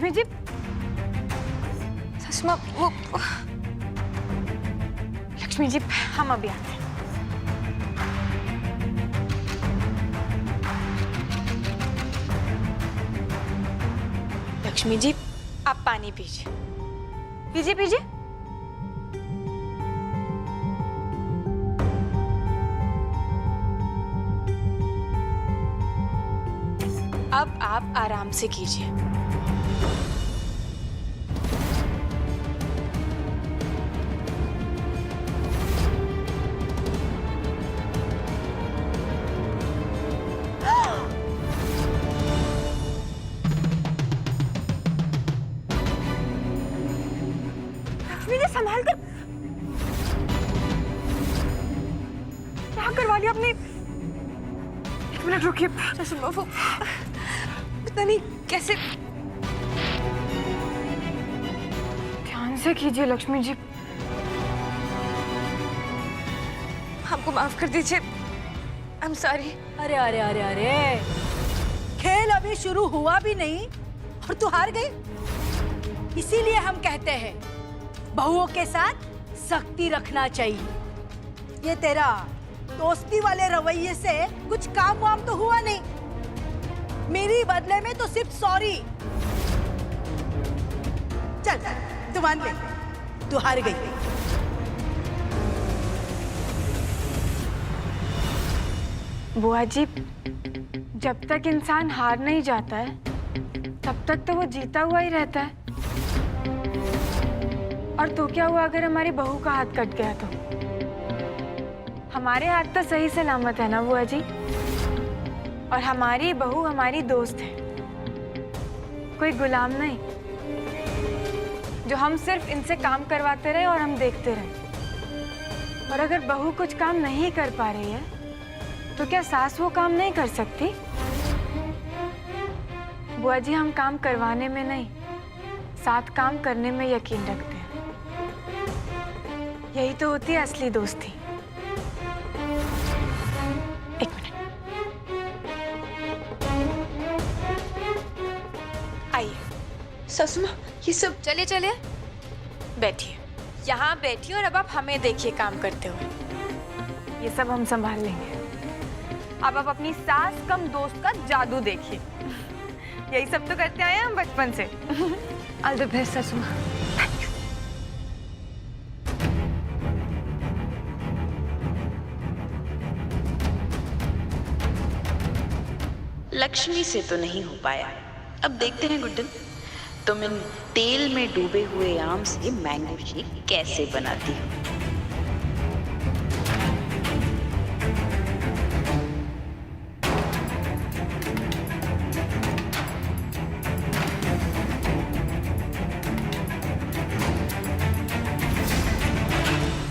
लक्ष्मी जी, सुषमा वो लक्ष्मी जी हम अभी आते हैं। लक्ष्मी जी आप पानी पीजिए, पीजिए पीजिए। अब आप आराम से कीजिए। लक्ष्मी ने संभाल कर क्या करवा लिया आपने? एक मिनट रुकिए। सुषमा वो पता नहीं कैसे। ध्यान से कीजिए लक्ष्मी जी। हमको माफ कर दीजिए, आई एम सॉरी। अरे अरे अरे अरे, खेल अभी शुरू हुआ भी नहीं और तू हार गई। इसीलिए हम कहते हैं बहुओं के साथ सख्ती रखना चाहिए। ये तेरा दोस्ती वाले रवैये से कुछ काम वाम तो हुआ नहीं। मेरी बदले में तो सिर्फ सॉरी। चल तू मान ले, तू हार गई। बुआ जी, जब तक इंसान हार नहीं जाता है तब तक तो वो जीता हुआ ही रहता है। और तो क्या हुआ अगर हमारी बहू का हाथ कट गया तो? हमारे हाथ तो सही सलामत है ना बुआ जी। और हमारी बहू हमारी दोस्त है, कोई गुलाम नहीं जो हम सिर्फ इनसे काम करवाते रहे और हम देखते रहे। और अगर बहू कुछ काम नहीं कर पा रही है तो क्या सास वो काम नहीं कर सकती? बुआ जी हम काम करवाने में नहीं, साथ काम करने में यकीन रखते हैं। यही तो होती है असली दोस्ती। एक मिनट, आइए। सुषमा ये सब चलिए चलिए बैठिए, यहाँ बैठिए और अब आप हमें देखिए काम करते हुए। ये सब हम संभाल लेंगे। अब आप अपनी सास कम दोस्त का जादू देखिए। यही सब तो करते आए हैं हम बचपन से। All the best Sushma. Lakshmi से तो नहीं हो पाया। अब देखते हैं गुड्डन, तुम इन तेल में डूबे हुए आम से मैंगो शेक कैसे बनाती हो।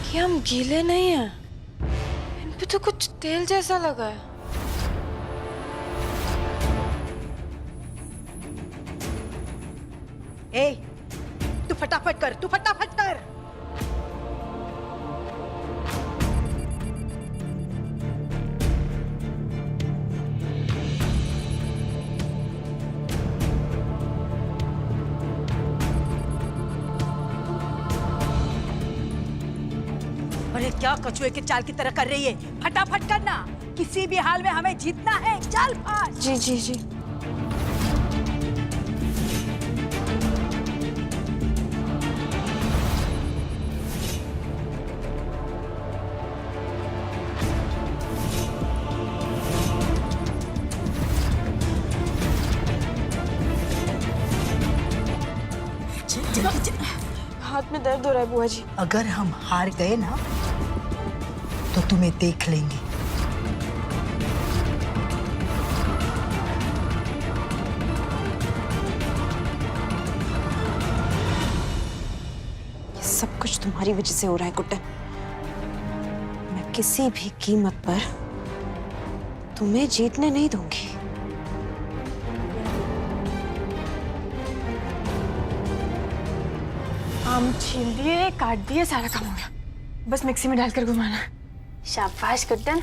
कि हम गीले नहीं हैं, इन पे तो कुछ तेल जैसा लगा है। ए, तू फटाफट कर, तू फटाफट कर। अरे क्या कछुए के चाल की तरह कर रही है? फटाफट करना, किसी भी हाल में हमें जीतना है। चल फास्ट। जी जी जी। हाथ में दर्द हो रहा है बुआ जी। अगर हम हार गए ना तो तुम्हें देख लेंगे। ये सब कुछ तुम्हारी वजह से हो रहा है गुड्डन। मैं किसी भी कीमत पर तुम्हें जीतने नहीं दूंगी। आम छील दिए, काट दिए, सारा काम हो गया। बस मिक्सी में डालकर घुमाना है। शाबाश गुड्डन।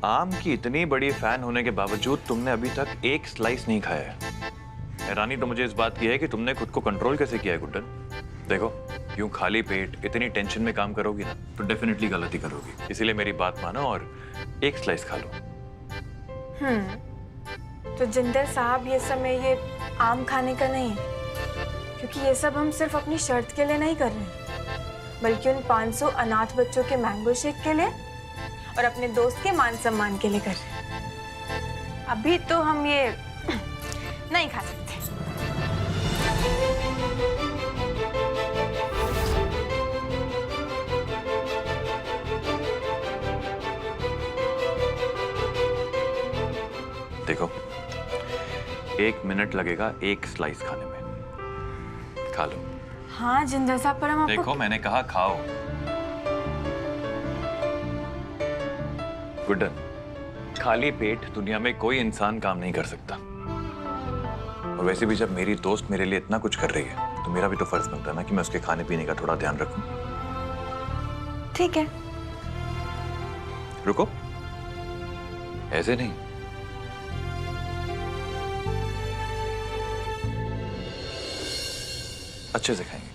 आम की इतनी बड़ी फैन होने के बावजूद तुमने अभी तक एक स्लाइस नहीं खाया है। हैरानी तो मुझे इस बात की है कि तुमने खुद को कंट्रोल कैसे किया है गुड्डन। देखो, यूं खाली पेट इतनी टेंशन में काम करोगी ना तो डेफिनेटली गलती करोगी। इसीलिए मेरी बात मानो और एक स्लाइस खा लो। तो जिंदर साहब, ये समय ये आम खाने का नहीं है, क्योंकि ये सब हम सिर्फ अपनी शर्त के लिए नहीं कर रहे हैं, बल्कि उन 500 अनाथ बच्चों के मैंगो शेक के लिए और अपने दोस्त के मान सम्मान के लिए कर रहे हैं। अभी तो हम ये नहीं खा सकते। देखो, 1 मिनट लगेगा एक स्लाइस खाने में, खा लो। हाँ जिंदर साहब, पर हम आपको देखो, मैंने कहा खाओ। गुड्डन, खाली पेट दुनिया में कोई इंसान काम नहीं कर सकता। और वैसे भी जब मेरी दोस्त मेरे लिए इतना कुछ कर रही है तो मेरा भी तो फर्ज बनता है ना कि मैं उसके खाने पीने का थोड़ा ध्यान रखूं। ठीक है। रुको, ऐसे नहीं। अच्छे से खाएंगे।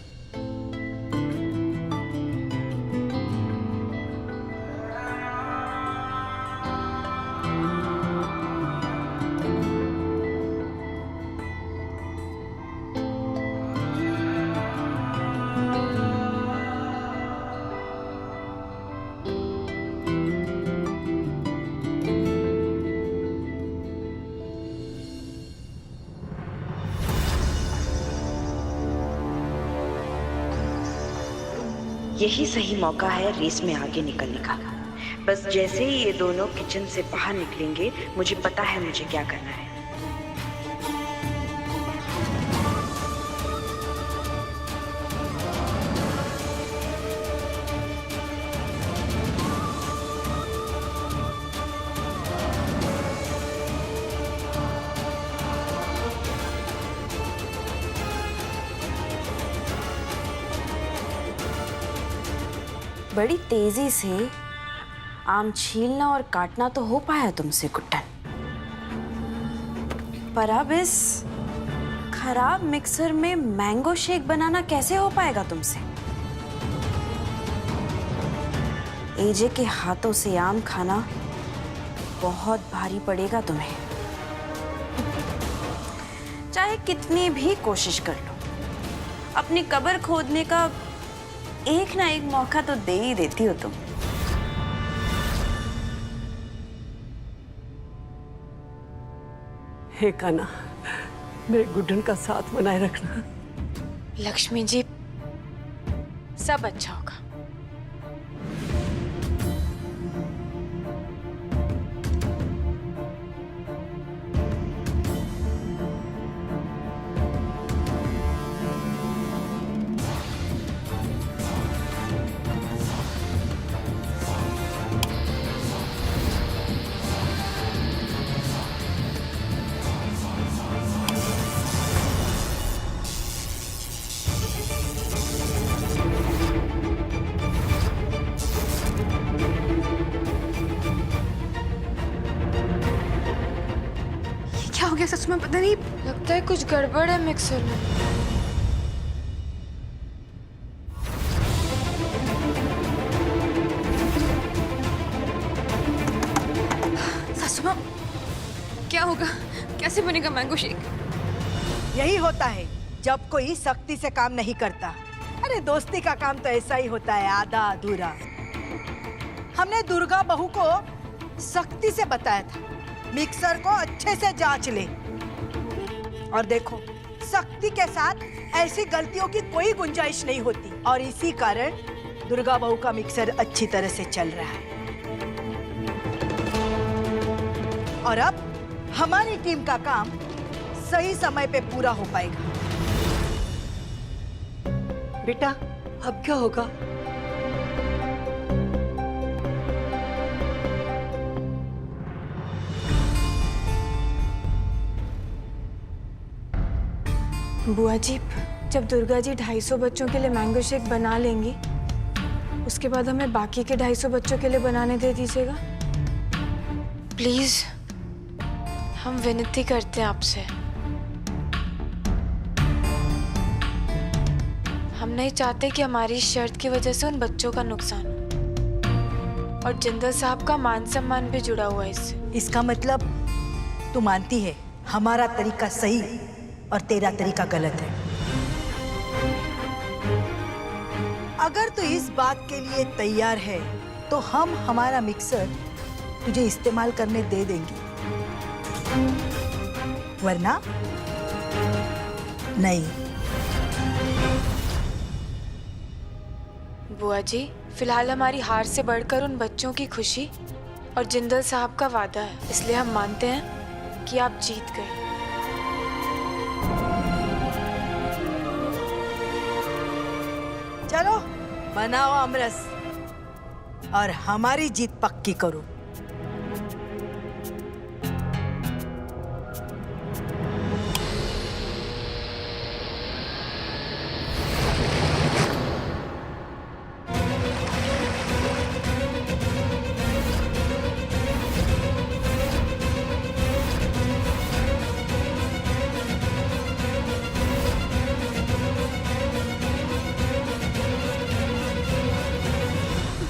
यही सही मौका है रेस में आगे निकलने का। बस जैसे ही ये दोनों किचन से बाहर निकलेंगे, मुझे पता है मुझे क्या करना है। बड़ी तेजी से आम छीलना और काटना तो हो पाया तुमसे गुड्डन, पर अब इस खराब मिक्सर में मैंगो शेक बनाना कैसे हो पाएगा तुमसे? एजे के हाथों से आम खाना बहुत भारी पड़ेगा तुम्हें, चाहे कितनी भी कोशिश कर लो। अपनी कब्र खोदने का एक ना एक मौका तो दे ही देती हो तुम। हे कान्हा, मेरे गुड्डन का साथ बनाए रखना। लक्ष्मी जी, सब अच्छा होगा। क्या हो गया सच में? पता नहीं, लगता है कुछ गड़बड़ है मिक्सर में। सासू माँ, क्या होगा? कैसे बनेगा मैंगो शेक? यही होता है जब कोई सख्ती से काम नहीं करता। अरे दोस्ती का काम तो ऐसा ही होता है, आधा अधूरा। हमने दुर्गा बहू को सख्ती से बताया था मिक्सर को अच्छे से जांच ले, और देखो सख्ती के साथ ऐसी गलतियों की कोई गुंजाइश नहीं होती, और इसी कारण दुर्गा बहू का मिक्सर अच्छी तरह से चल रहा है। और अब हमारी टीम का काम सही समय पे पूरा हो पाएगा। बेटा, अब क्या होगा? बुआ जी, जब दुर्गा जी 250 बच्चों के लिए मैंगो शेक बना लेंगी, उसके बाद हमें बाकी के 250 बच्चों के लिए बनाने दे दीजिएगा। प्लीज हम विनती करते हैं आपसे, हम नहीं चाहते कि हमारी शर्त की वजह से उन बच्चों का नुकसान हो, और जिंदल साहब का मान सम्मान भी जुड़ा हुआ है इससे। इसका मतलब तू मानती है हमारा तरीका सही और तेरा तरीका गलत है। अगर तू इस बात के लिए तैयार है तो हम हमारा मिक्सर तुझे इस्तेमाल करने दे देंगे, वरना नहीं। बुआ जी, फिलहाल हमारी हार से बढ़कर उन बच्चों की खुशी और जिंदल साहब का वादा है, इसलिए हम मानते हैं कि आप जीत गए। चलो बनाओ आमरस और हमारी जीत पक्की करो।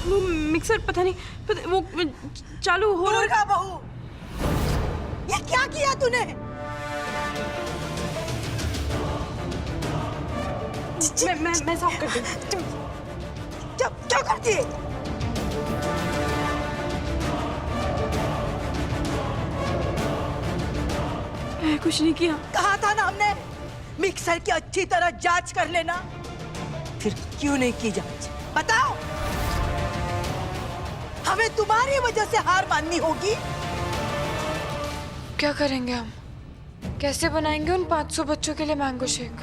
वो मिक्सर पता नहीं वो चालू हो रहा दुर्गा बहू, ये क्या किया तूने? मैं साफ कर दूं। क्या करती है? मैं कुछ नहीं किया। कहा था ना हमने मिक्सर की अच्छी तरह जांच कर लेना, फिर क्यों नहीं की जांच? बताओ, हमें तुम्हारी वजह से हार माननी होगी। क्या करेंगे हम? कैसे बनाएंगे उन 500 बच्चों के लिए मैंगो शेक?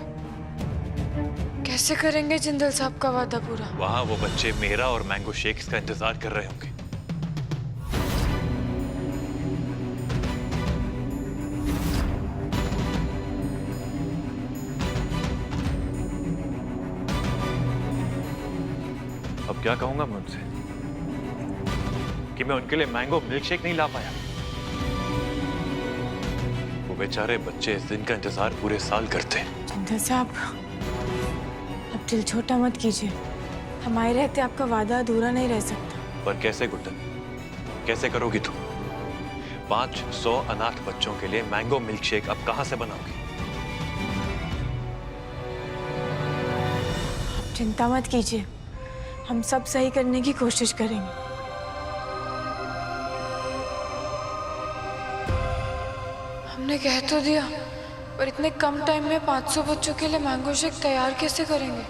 कैसे करेंगे जिंदल साहब का वादा पूरा? वहां वो बच्चे मेरा और मैंगो शेक्स का इंतजार कर रहे होंगे। अब क्या कहूंगा मैं उनसे कि मैं उनके लिए मैंगो मिल्क शेक नहीं ला पाया? वो बेचारे बच्चे इस दिन का इंतजार पूरे साल करते हैं। जिंदल साहब, अब दिल छोटा मत कीजिए, हमारे रहते आपका वादा अधूरा नहीं रह सकता। पर कैसे गुड्डन, कैसे करोगी तुम? 500 अनाथ बच्चों के लिए मैंगो मिल्क शेक अब कहां से बनाओगी? आप चिंता मत कीजिए, हम सब सही करने की कोशिश करेंगे। हमने कह तो दिया, पर इतने कम टाइम में 500 बच्चों के लिए मैंगो शेक तैयार कैसे करेंगे?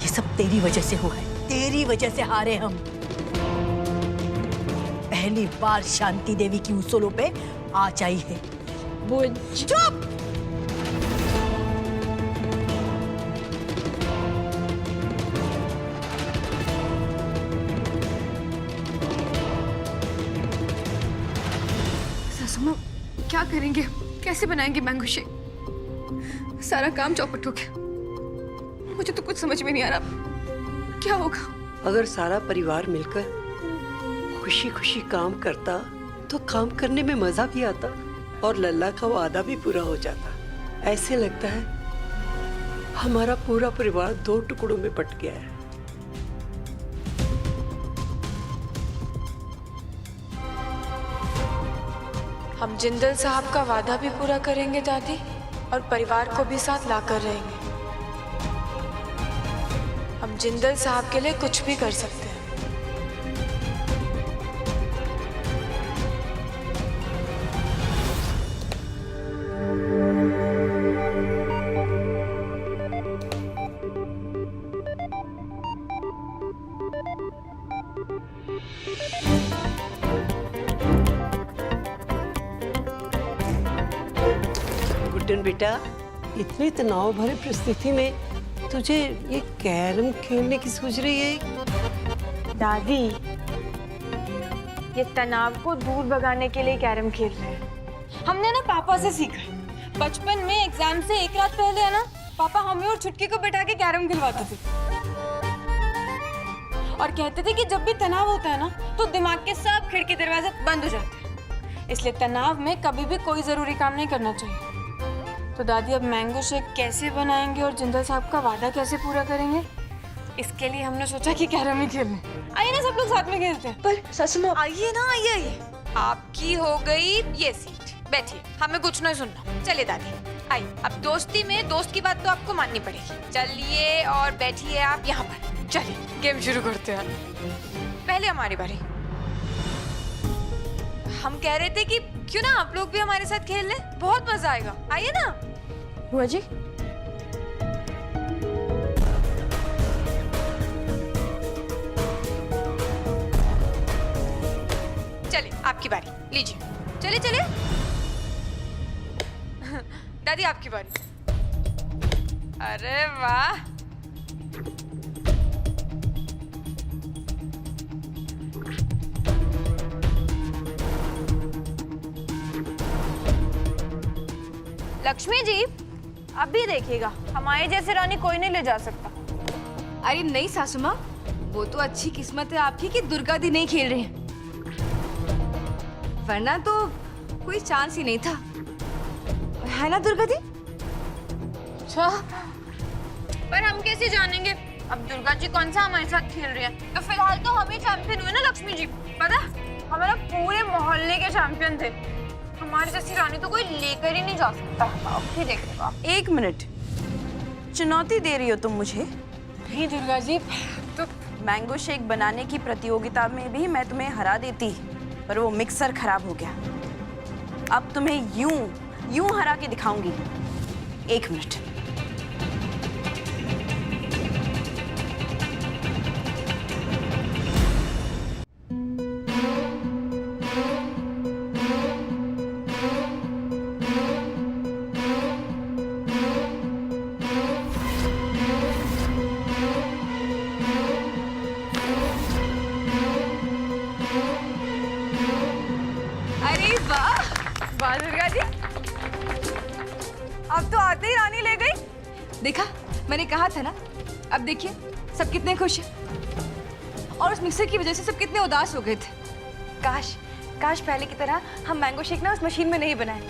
ये सब तेरी वजह से हुआ है, तेरी वजह से हारे हम। पहली बार शांति देवी की उसूलों पे आँच आई है। वो चुप! सासू माँ, क्या करेंगे? कैसे बनाएंगे मैंगो शेक? सारा काम चौपट हो गया। मुझे तो कुछ समझ में नहीं आ रहा, क्या होगा? अगर सारा परिवार मिलकर खुशी खुशी काम करता तो काम करने में मजा भी आता और लल्ला का वादा भी पूरा हो जाता। ऐसे लगता है हमारा पूरा परिवार 2 टुकड़ों में बट गया है। हम जिंदल साहब का वादा भी पूरा करेंगे दादी, और परिवार को भी साथ लाकर रहेंगे। हम जिंदल साहब के लिए कुछ भी कर सकते हैं। गुड्डन बेटा, इतनी तनाव भरे परिस्थिति में तुझे ये कैरम खेलने की सोच रही है? दादी, ये तनाव को दूर भगाने के लिए कैरम खेल रहे हैं। हमने ना पापा से सीखा है। बचपन में एग्जाम से एक रात पहले है ना, पापा हमें और छुटकी को बैठा के कैरम खिलवाते थे और कहते थे कि जब भी तनाव होता है ना तो दिमाग के सब खिड़की दरवाजे बंद हो जाते हैं, इसलिए तनाव में कभी भी कोई जरूरी काम नहीं करना चाहिए। तो दादी अब मैंगो शेक कैसे बनाएंगे और जिंदल साहब का वादा कैसे पूरा करेंगे, इसके लिए हमने सोचा कि कैरम ही खेलने। आइए ना सब लोग साथ में खेलते हैं। पर सासू माँ, आइए ना, आइए आइए। आपकी हो गई ये सीट, बैठिए, हमें कुछ नहीं सुनना। चलिए दादी आइए, अब दोस्ती में दोस्त की बात तो आपको माननी पड़ेगी। चलिए और बैठिए आप यहाँ पर। चलिए गेम शुरू करते हैं। पहले हमारी बारी। हम कह रहे थे कि क्यों ना आप लोग भी हमारे साथ खेल लें, बहुत मजा आएगा। आइए ना। बुआ जी, चलिए आपकी बारी, लीजिए। चलिए चलिए। दादी आपकी बारी। अरे वाह, लक्ष्मी जी अभी देखिएगा, हमारे जैसे रानी कोई नहीं ले जा सकता। अरे नहीं सासू माँ, वो तो अच्छी किस्मत है आपकी कि दुर्गा दी नहीं खेल रही हैं, वरना तो कोई चांस ही नहीं था, है ना दुर्गा दी? अच्छा, पर हम कैसे जानेंगे अब दुर्गा जी कौन सा हमारे साथ खेल रही है? तो फिलहाल तो हम ही चैंपियन हुए ना लक्ष्मी जी। पता हमारा पूरे मोहल्ले के चैंपियन थे, हमारी जैसी रानी तो कोई लेकर ही नहीं जा सकता। अब भी देखिएगा। एक मिनट, चुनौती दे रही हो तुम मुझे? नहीं दुर्गा जी, तो मैंगो शेक बनाने की प्रतियोगिता में भी मैं तुम्हें हरा देती, पर वो मिक्सर खराब हो गया। अब तुम्हें यूं हरा के दिखाऊंगी। एक मिनट। अरे वाह वाह दुर्गा जी, अब तो आते ही रानी ले गई। देखा, मैंने कहा था ना। अब देखिए सब कितने खुश हैं, और उस मिक्सर की वजह से सब कितने उदास हो गए थे। काश काश पहले की तरह हम मैंगो शेक ना उस मशीन में नहीं बनाए,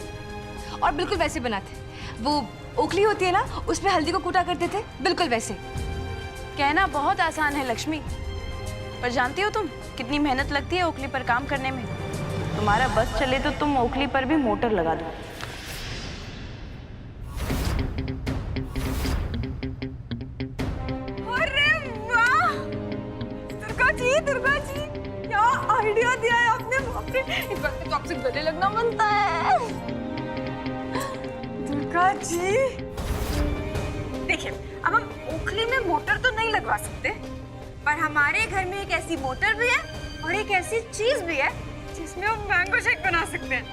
और बिल्कुल वैसे बनाते, वो ओखली होती है ना, उसमें हल्दी को कूटा करते थे, बिल्कुल वैसे। कहना बहुत आसान है लक्ष्मी, पर जानती हो तुम कितनी मेहनत लगती है ओखली पर काम करने में? तुम्हारा बस चले तो तुम ओखली पर भी मोटर लगा दो। अरे वाह दुर्गा जी क्या आइडिया दिया है आपने। बाप रे, इस बार तो आपसे गले लगना बनता है। दुर्गा जी देखिए, अब हम ओखली में मोटर तो नहीं लगवा सकते, पर हमारे घर में एक ऐसी मोटर भी है और एक ऐसी चीज भी है जिसमें हम मैंगो शेक बना सकते हैं।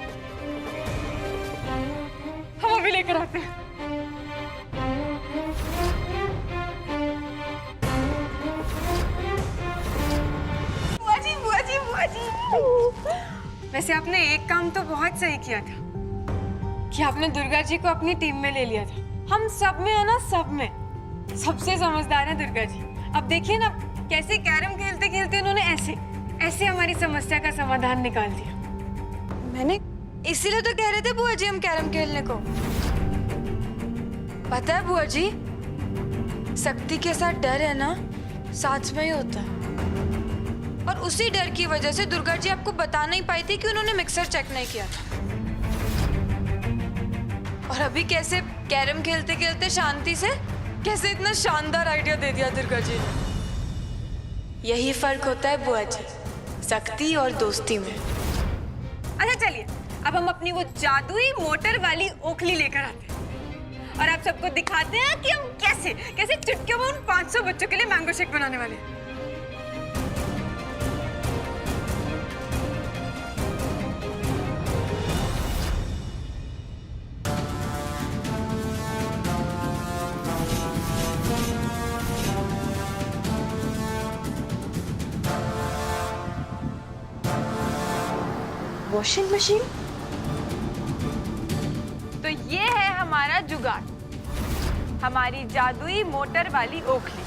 हम अभी लेकर आते हैं। बुआ जी वैसे आपने एक काम तो बहुत सही किया था कि आपने दुर्गा जी को अपनी टीम में ले लिया था। हम सब में है ना, सब में सबसे समझदार है दुर्गा जी। अब देखिए ना कैसे कैरम खेलते खेलते उन्होंने ऐसे हमारी समस्या का समाधान निकाल दिया। मैंने इसीलिए तो कह रहे थे बुआ जी हम कैरम खेलने को। पता है बुआ जी, शक्ति के साथ डर है ना साथ में ही होता है, और उसी डर की वजह से दुर्गा जी आपको बता नहीं पाई थी कि उन्होंने मिक्सर चेक नहीं किया था। और अभी कैसे कैरम खेलते खेलते शांति से कैसे इतना शानदार आइडिया दे दिया दुर्गा जी ने। यही फर्क होता है बुआ जी, शक्ति और दोस्ती में। अच्छा चलिए, अब हम अपनी वो जादुई मोटर वाली ओखली लेकर आते हैं और आप सबको दिखाते हैं कि हम कैसे कैसे चुटकियों में उन 500 बच्चों के लिए मैंगो शेक बनाने वाले हैं। Washing machine? तो ये है हमारा जुगाड़, हमारी जादुई मोटर वाली ओखली।